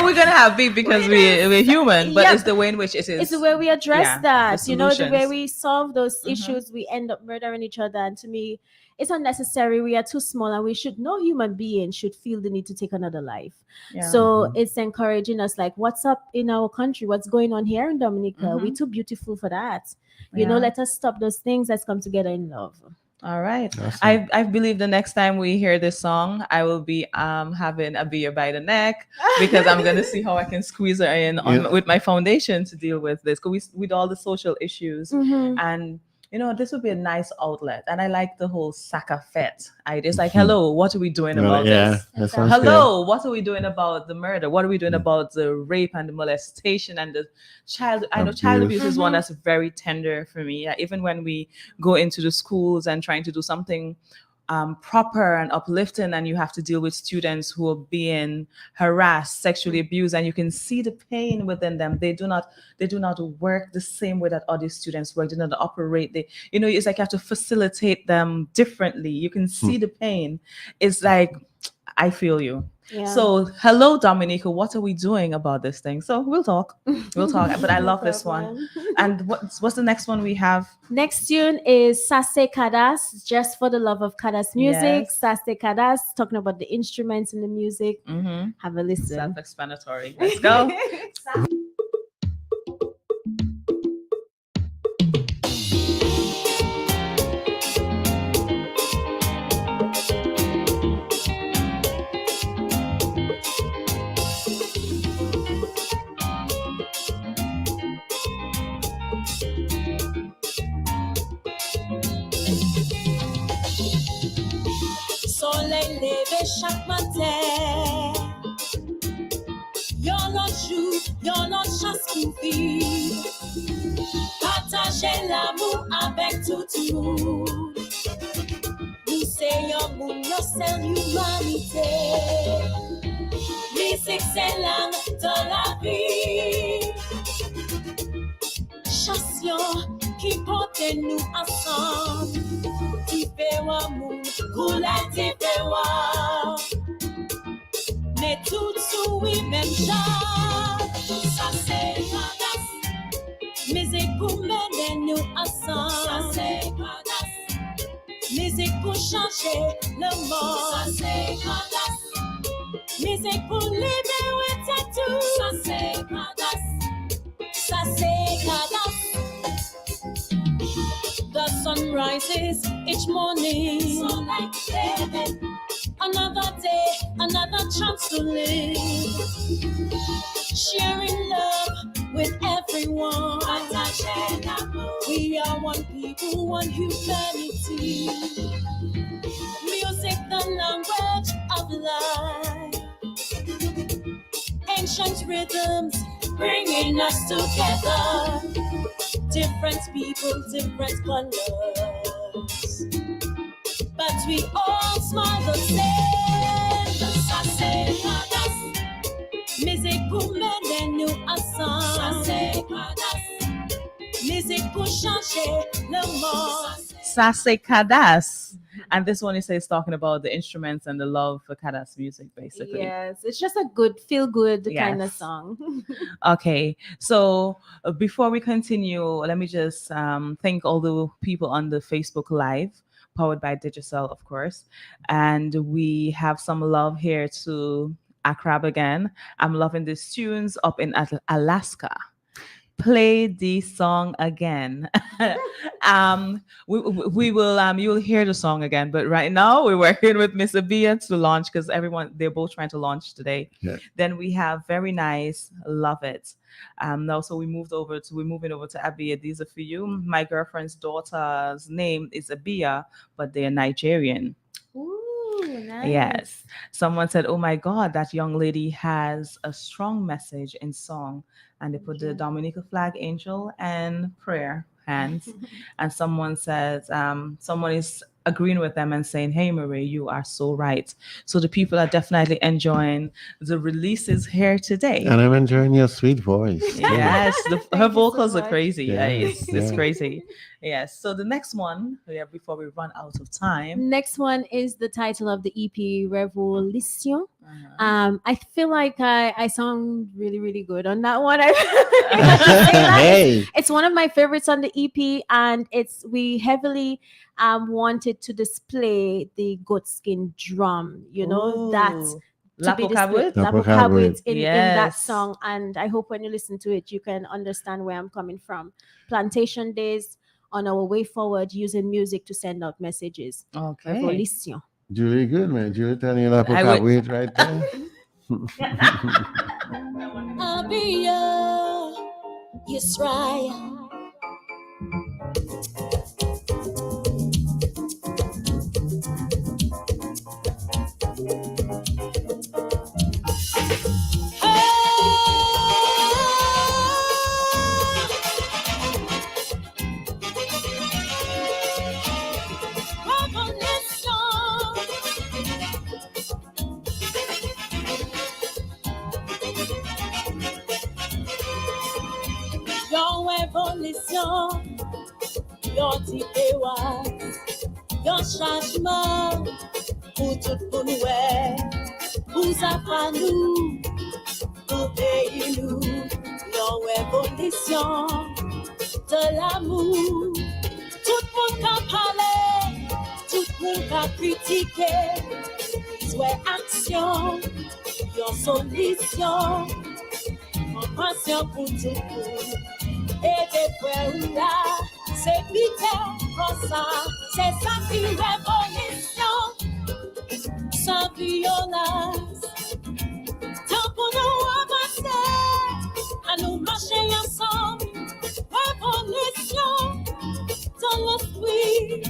we're gonna have beef because we're human, but it's the way in which it is. It's the way we address that. the The way solutions. we solve those issues, we end up murdering each other. And to me, it's unnecessary. We are too small, and we should, no human being should feel the need to take another life. Yeah. So it's encouraging us, like, what's up in our country? What's going on here in Dominica? We're too beautiful for that. You know, Yeah. let us stop those things. Let's come together in love. All right. Awesome. I believe the next time we hear this song, I will be having a beer by the neck, because I'm gonna see how I can squeeze her in on, with my foundation to deal with this. Because with all the social issues, and you know, this would be a nice outlet. And I like the whole Saka Fete idea. It's like, hello, what are we doing about this? That sounds Hello, what are we doing about the murder? What are we doing about the rape and the molestation and the child? I know child abuse is one that's very tender for me. Even when we go into the schools and trying to do something proper and uplifting, and you have to deal with students who are being harassed, sexually abused, and you can see the pain within them. They do not work the same way that other students work. They do not operate. You know, it's like you have to facilitate them differently. You can see the pain. It's like, I feel you. Yeah. So, hello, Dominica. What are we doing about this thing? So we'll talk. But I love this one. And what's the next one we have? Next tune is Sase Kadas, Just for the Love of Kadas Music. Yes. Sase Kadas, talking about the instruments in the music. Have a listen. Self-explanatory. Let's go. Soleil levé chaque matin. Yon l'autre jour, yon l'autre chance pour vivre. Partager l'amour avec tout le monde. Nous c'est yon monde, yon c'est l'humanité. Musique c'est l'âme dans la vie. Chanson qui porte nous ensemble. Différents mondes, couleurs différents. Mais tout sous oui même genre. Ça c'est Kadas. Musique pour mener nous ensemble. Ça c'est Kadas. Musique pour changer le monde. Ça c'est Kadas. Musique pour libérer tout. Ça c'est Kadas. Ça c'est Kadas. The sun rises each morning. Sunlight, baby. Another day, another chance to live. Sharing love with everyone. We are one people, one humanity. Music, the language of life. Ancient rhythms bringing us together. Different people, different colors, but we all smile the same. Ça c'est Kadas. Musique pour mener nous ensemble. Ça c'est Kadas. Musique pour changer le monde. Sase Kadas. And this one, is talking about the instruments and the love for Kadas music, basically. Yes, it's just a good, feel-good kind of song. Okay, so before we continue, let me just thank all the people on the Facebook Live, powered by Digicel, of course. And we have some love here to Akrab again. I'm loving these tunes up in Alaska. Play the song again. We will you will hear the song again, but right now we're working with Miss Abia to launch, because they're both trying to launch today. Then we have Very Nice, Love It. Now so we're moving over to Abia. These are for you. My girlfriend's daughter's name is Abia, but they're Nigerian. Ooh, nice. Yes. Someone said, oh my God, that young lady has a strong message in song. And they put the Dominica flag, angel, and prayer hands. And someone says, someone is agreeing with them and saying, hey, Marie, you are so right. So the people are definitely enjoying the releases here today. And I'm enjoying your sweet voice. Yes, her vocals are crazy. Yeah, It's crazy. Yes. So the next one, before we run out of time. Next one is the title of the EP, Revolution. Uh-huh. I feel like I sound really, really good on that one. Hey. It's one of my favorites on the EP, and we heavily wanted to display the goat skin drum. You know, that's to be displayed. Lapo Kabwit in that Yes. song, and I hope when you listen to it, you can understand where I'm coming from. Plantation days, on our way forward, using music to send out messages. Okay. Revolution. Julie good, man. Julie telling you that I would- wait right there. Abia, Yisrael. Yon révolution, yon tipewa, yon changement pour tout pour nous, pour sa nous, pour pays nous. Yon révolution de l'amour, tout le monde a parlé, tout le monde a critiqué, soit action, yon solution, en passion pour tout le monde. Et des frères là, c'est Peter comme ça, c'est ça qui révolution, sans violence. Tant pour nous avancer, à nous marcher ensemble, révolution dans l'esprit,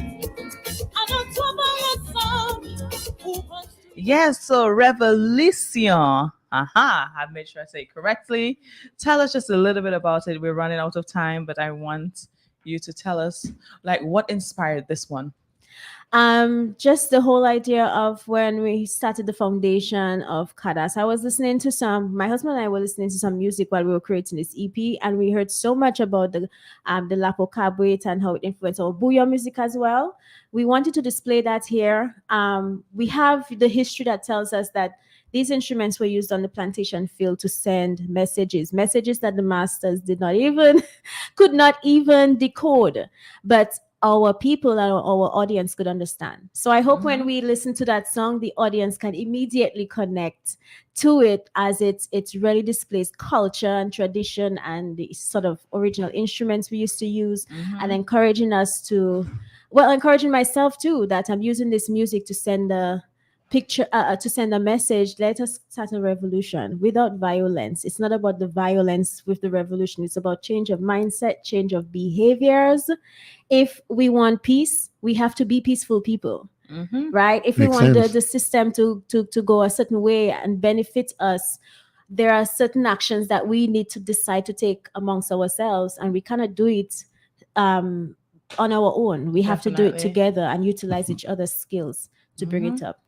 à nous travailler ensemble pour Yes, so Revolution. I made sure I say it correctly. Tell us just a little bit about it. We're running out of time, but I want you to tell us, like, what inspired this one? Just the whole idea of when we started the foundation of Kadas. I was listening to my husband and I were listening to some music while we were creating this EP, and we heard so much about the Lapo Kabwit and how it influenced our Bouillon music as well. We wanted to display that here. We have the history that tells us that these instruments were used on the plantation field to send messages that the masters could not even decode, but our people and our audience could understand. So I hope when we listen to that song, the audience can immediately connect to it, as it really displays culture and tradition and the sort of original instruments we used to use, and encouraging myself too, that I'm using this music to send a picture, to send a message. Let us start a revolution without violence. It's not about the violence with the revolution. It's about change of mindset, change of behaviors. If we want peace, we have to be peaceful people, right? If we want the system to go a certain way and benefit us, there are certain actions that we need to decide to take amongst ourselves, and we cannot do it on our own. We have to do it together and utilize each other's skills to bring it up.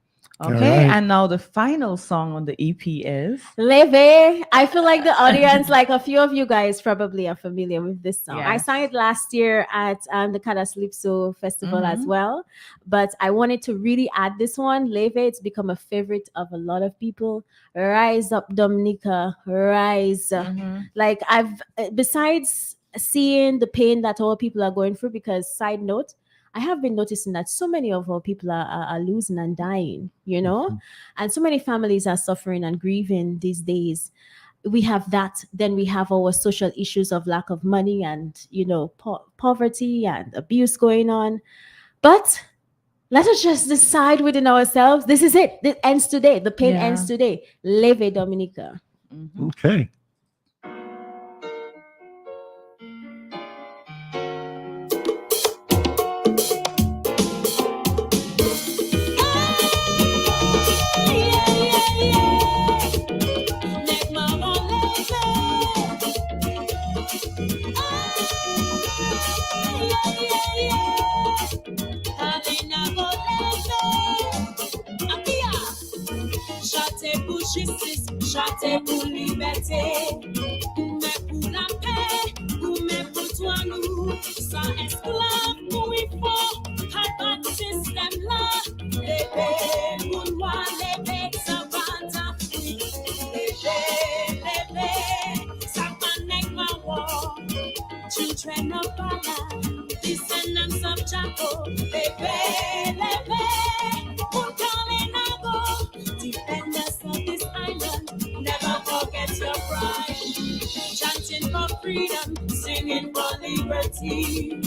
Okay, and now the final song on the EP is Leve. I feel like the audience, like a few of you guys probably are familiar with this song. Yes. I sang it last year at the Kadas Lipso Festival as well, but I wanted to really add this one. Leve, it's become a favorite of a lot of people. Rise up, Dominica, rise. Like besides seeing the pain that our people are going through, because side note, I have been noticing that so many of our people are losing and dying, you know, and so many families are suffering and grieving these days. We have that. Then we have our social issues of lack of money and, you know, poverty and abuse going on. But let us just decide within ourselves, this is it. It ends today. The pain ends today. Leve Dominica. Okay. Justice, châté pour liberté, mais pour la paix, pour pour toi nous, sans esclavage. children of Bala, descendants of Jacob, Lebe, Mukalinago, defenders of this island, never forget your pride. Chanting for freedom, singing for liberty,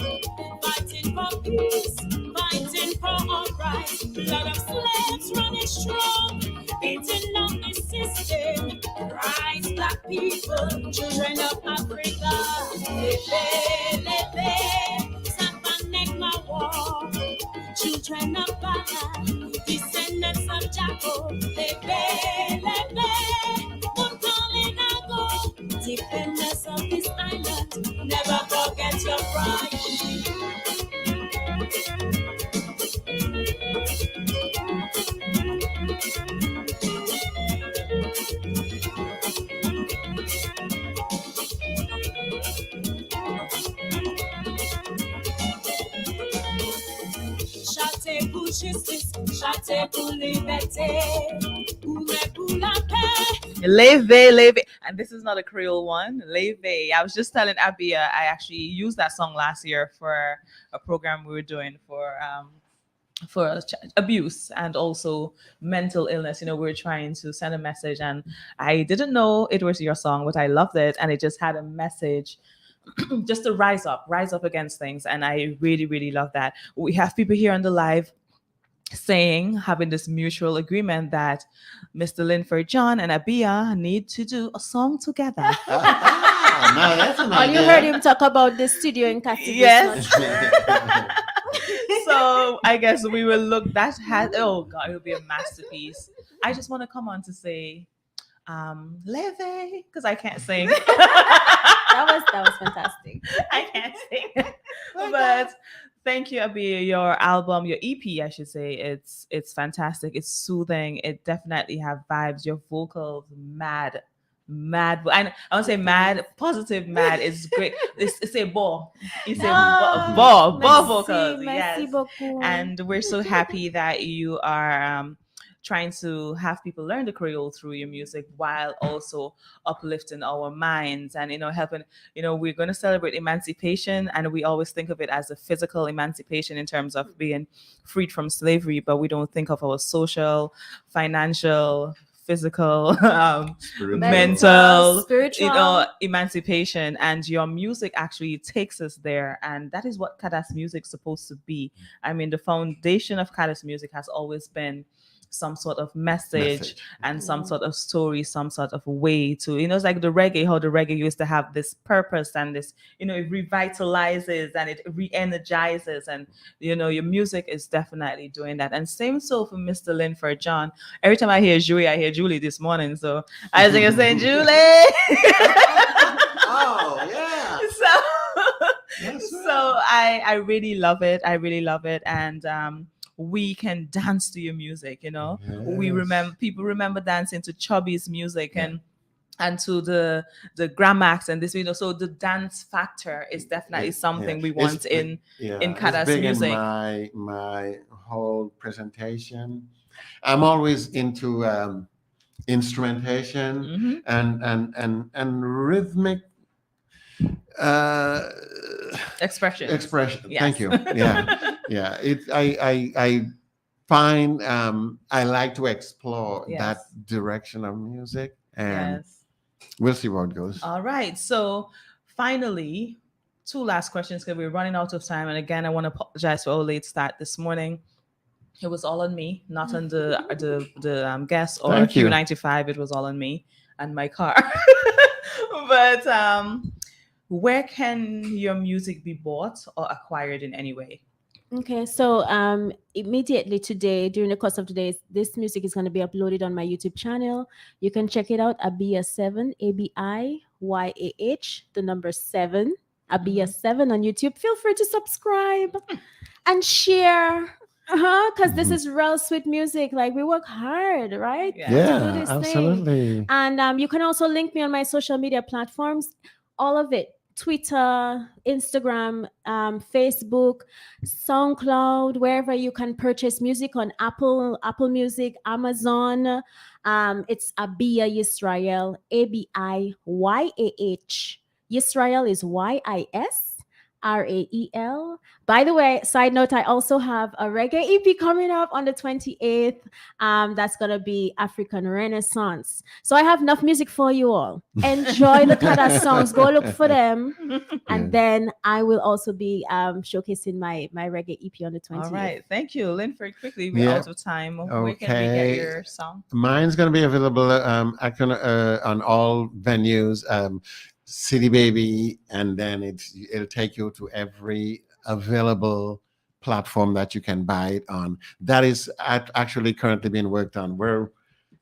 fighting for peace, fighting for our rights. Blood of slaves running strong, beating down the system. Rise, black people, children of Africa. Lebe, Safanegma war, children of Bala, descendants of Jacob. Lebe, Mukalinago, defenders of this island, never forget your pride. Chate pour justice, chate pour liberté, pour la paix. Leve. And this is not a Creole one. Leve. I was just telling Abia, I actually used that song last year for a program we were doing for abuse and also mental illness. We were trying to send a message, and I didn't know it was your song, but I loved it, and it just had a message just to rise up against things, and I really, really love that. We have people here on the live having this mutual agreement that Mr. Linford John and Abia need to do a song together. No, that's an Oh, you idea. heard him talk about the studio in Katy. Yes. So I guess we will look. Oh God, it'll be a masterpiece. I just want to come on to say, Leve, because I can't sing. That was fantastic. I can't sing. But thank you, Abia. Your album, your EP, I should say, it's fantastic. It's soothing. It definitely have vibes. Your vocals, mad. I don't say mad, positive mad is great. It's a ball. It's a ball vocals. Merci Yes. beaucoup. And we're so happy that you are trying to have people learn the Creole through your music while also uplifting our minds and helping. We're going to celebrate emancipation, and we always think of it as a physical emancipation in terms of being freed from slavery, but we don't think of our social, financial, physical, mental, spiritual, emancipation. And your music actually takes us there, and that is what Kada's music is supposed to be. I mean, the foundation of Kada's music has always been some sort of message and some sort of story, some sort of way to, it's like the reggae, how the reggae used to have this purpose and this, it revitalizes and it re-energizes, and your music is definitely doing that. And same so for Mr. Linford John. Every time I hear Julie this morning, so I think I'm saying Julie. Oh yeah. So I really love it. And we can dance to your music. We people remember dancing to Chubby's music and to the Gramax and this, so the dance factor is definitely something we want in Kada's big music. In my whole presentation, I'm always into instrumentation and rhythmic expression. Yes. Thank you. Yeah. I find I like to explore that direction of music, and we'll see where it goes. All right. So finally, two last questions because we're running out of time. And again, I want to apologize for our late start this morning. It was all on me, not on the guest or Q95. It was all on me and my car. But where can your music be bought or acquired in any way? Okay, so immediately today, during the course of today, this music is going to be uploaded on my YouTube channel. You can check it out, Abiyah7, ABIYAH, the number 7, Abiyah7 on YouTube. Feel free to subscribe and share. Because this is real sweet music. Like, we work hard, right? Yeah, to do this absolutely. thing. And you can also link me on my social media platforms, all of it. Twitter, Instagram, Facebook, SoundCloud, wherever you can purchase music on Apple Music, Amazon. It's Abiyah Yisrael, ABIYAH. Yisrael is Yisrael. By the way, side note, I also have a reggae EP coming up on the 28th. That's going to be African Renaissance. So I have enough music for you all. Enjoy the Kada songs. Go look for them. And then I will also be showcasing my reggae EP on the 28th. All right. Thank you. Linford, quickly, we're out of time. Where can we get your song? Mine's going to be available on all venues. City Baby, and then it'll take you to every available platform that you can buy it on. That is actually currently being worked on.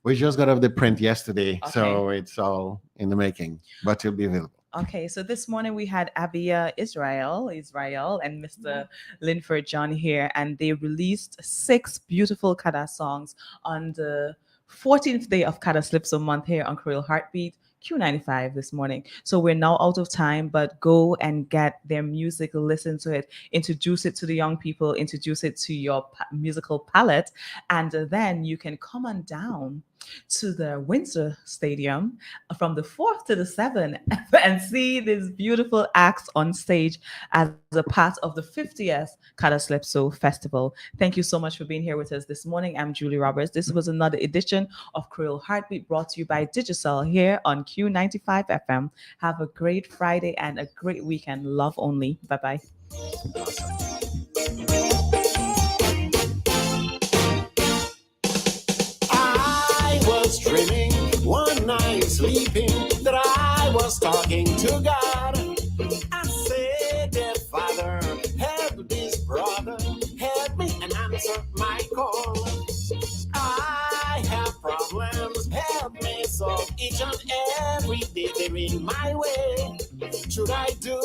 We just got off the print yesterday, so it's all in the making, but it'll be available. Okay, so this morning we had Abia Israel, and Mr. Linford John here, and they released 6 beautiful Kada songs on the 14th day of Kada Slipso month here on Creole Heartbeat. Q95 this morning. So we're now out of time, but go and get their music, listen to it, introduce it to the young people, introduce it to your musical palette, and then you can come on down to the Windsor Stadium from the 4th to the 7th and see these beautiful acts on stage as a part of the 50th Kada Slipso Festival. Thank you so much for being here with us this morning. I'm Julie Roberts. This was another edition of Creole Heartbeat brought to you by Digicel here on Q95 FM. Have a great Friday and a great weekend. Love only. Bye-bye. Dreaming one night sleeping that I was talking to God. I said, dear Father, help this brother, help me and answer my call. I have problems, help me solve each and every day they're in my way. Should I do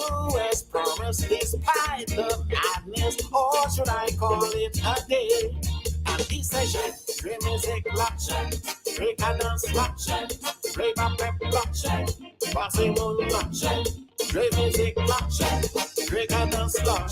as promised despite the madness, or should I call it a day? And he says, dream music blockchain, break a dance blockchain, break a pep blockchain, bossy moon blockchain, dream music blockchain, break a dance blockchain.